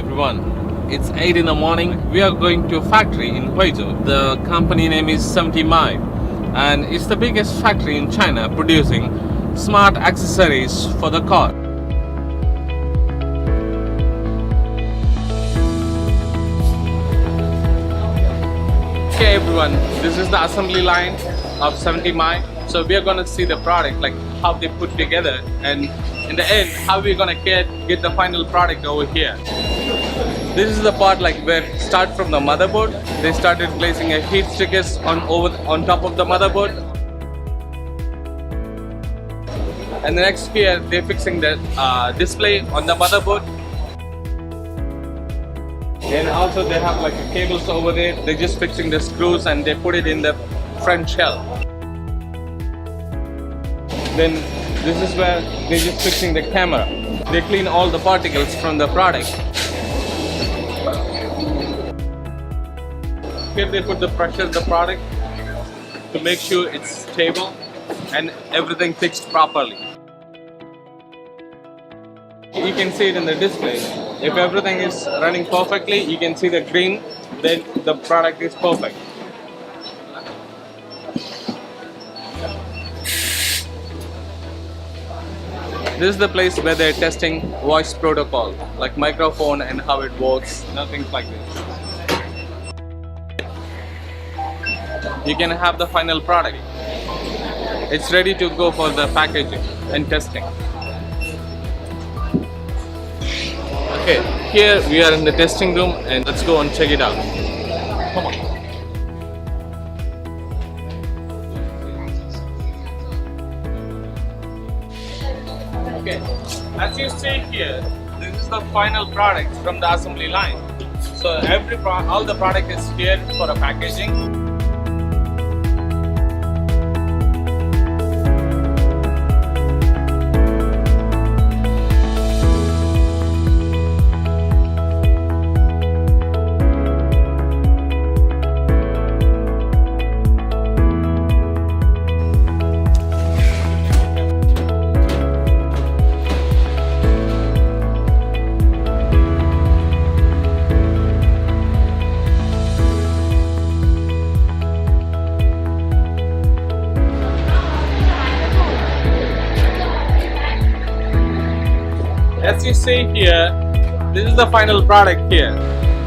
everyone, it's 8 in the morning. We are going to a factory in Huizhou. The company name is 70 Mai and it's the biggest factory in China producing smart accessories for the car. Okay everyone, this is the assembly line of 70 Mai. So we are going to see the product, like how they put together, and in the end how we're going to get the final product over here. This is the part like where start from the motherboard. They started placing a heat stickers on top of the motherboard, and the next here they're fixing the display on the motherboard. And also they have like cables over there. They're just fixing the screws and they put it in the front shell. Then this is where they're just fixing the camera. They clean all the particles from the product. Here they put the pressure of the product to make sure it's stable and everything fixed properly. You can see it in the display. If everything is running perfectly, you can see the green, then the product is perfect. This is the place where they're testing voice protocol, like microphone and how it works, nothing like this. You can have the final product. It's ready to go for the packaging and testing. Okay, here we are in the testing room and let's go and check it out. Come on. Okay, as you see here, this is the final product from the assembly line. So all the product is here for a packaging. As you see here, this is the final product here.